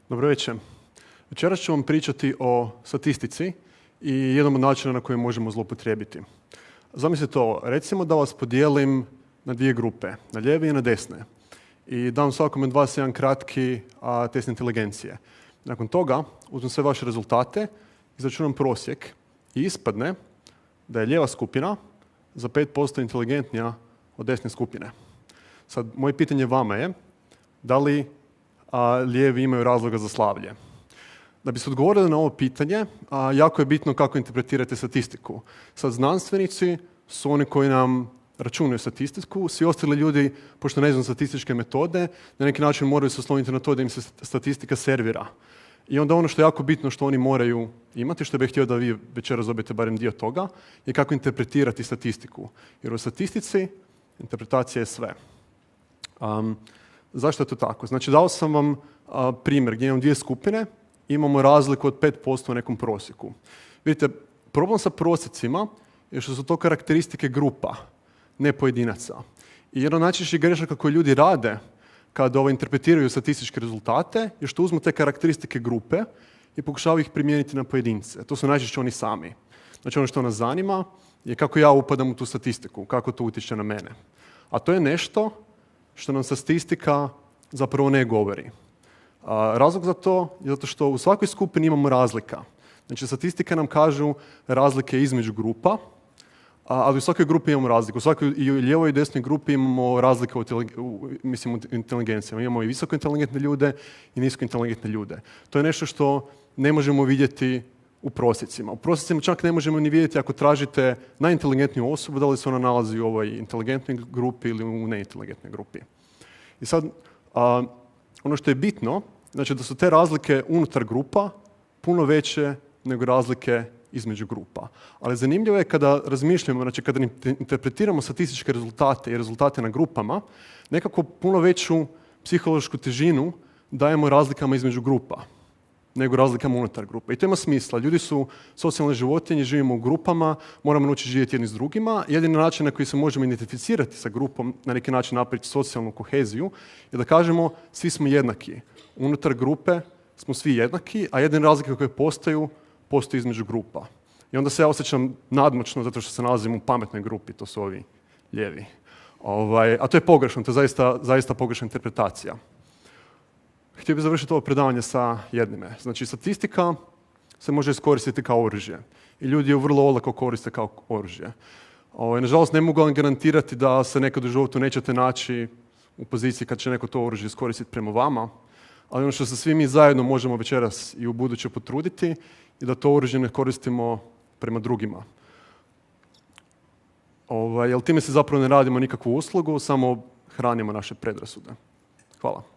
Dobro večer. Večeras ću vam pričati o statistici i jednom od načina na koji možemo zloupotrijebiti. Zamislite ovo, recimo da vas podijelim na dvije grupe, na lijeve i na desne. I dam svakome od vas jedan kratki test inteligencije. Nakon toga uzmem sve vaše rezultate, izračunam prosjek i ispadne da je lijeva skupina za 5% inteligentnija od desne skupine. Sad, moje pitanje vama je da li lijevi imaju razloga za slavlje. Da bi se odgovorili na ovo pitanje, jako je bitno kako interpretirate statistiku. Sad, znanstvenici su oni koji nam računaju statistiku, svi ostali ljudi, pošto ne znaju statističke metode, na neki način moraju se osloniti na to da im se statistika servira. I onda ono što je jako bitno što oni moraju imati, što bih htio da vi večeras dobijete barem dio toga, je kako interpretirati statistiku. Jer u statistici interpretacija je sve. Zašto je to tako? Znači, dao sam vam primjer gdje imam dvije skupine, imamo razliku od 5% u nekom prosjeku. Vidite, problem sa prosjecima je što su to karakteristike grupa, ne pojedinaca. I jedna od najčešćih grešaka koje ljudi rade kada interpretiraju statističke rezultate je što uzmu te karakteristike grupe i pokušavaju ih primijeniti na pojedince. To su najčešće oni sami. Znači, ono što nas zanima je kako ja upadam u tu statistiku, kako to utječe na mene. A to je nešto što nam statistika zapravo ne govori. Razlog za to je zato što u svakoj skupini imamo razlika. Znači, statistike nam kažu razlike između grupa, ali u svakoj grupi imamo razliku. U svakoj i u lijevoj i desnoj grupi imamo razlike u inteligencijama. Imamo i visoko inteligentne ljude i nisko inteligentne ljude. To je nešto što ne možemo vidjeti u prosjecima. U prosjecima čak ne možemo ni vidjeti ako tražite najinteligentniju osobu, da li se ona nalazi u ovoj inteligentnoj grupi ili u neinteligentnoj grupi. I sad, ono što je bitno, znači da su te razlike unutar grupa puno veće nego razlike između grupa. Ali zanimljivo je kada razmišljamo, znači kada interpretiramo statističke rezultate i rezultate na grupama, nekako puno veću psihološku težinu dajemo razlikama između grupa nego razlikama unutar grupa. I to ima smisla. Ljudi su socijalne životinje, živimo u grupama, moramo naučiti živjeti jedni s drugima. Jedini način na koji se možemo identificirati sa grupom, na neki način napraviti socijalnu koheziju, je da kažemo svi smo jednaki. Unutar grupe smo svi jednaki, a jedine razlike koje postoji između grupa. I onda se ja osjećam nadmoćno zato što se nalazim u pametnoj grupi, to su ovi lijevi. A to je pogrešno, to je zaista pogrešna interpretacija. Htio bih završiti ovo predavanje sa jednime. Znači, statistika se može iskoristiti kao oružje. I ljudi je vrlo olako koriste kao oružje. Nažalost, ne mogu vam garantirati da se nekad u životu nećete naći u poziciji kad će neko to oružje iskoristiti prema vama, ali ono što se svi mi zajedno možemo večeras i u buduće potruditi je da to oružje ne koristimo prema drugima. Jer time se zapravo ne radimo nikakvu uslugu, samo hranimo naše predrasude. Hvala.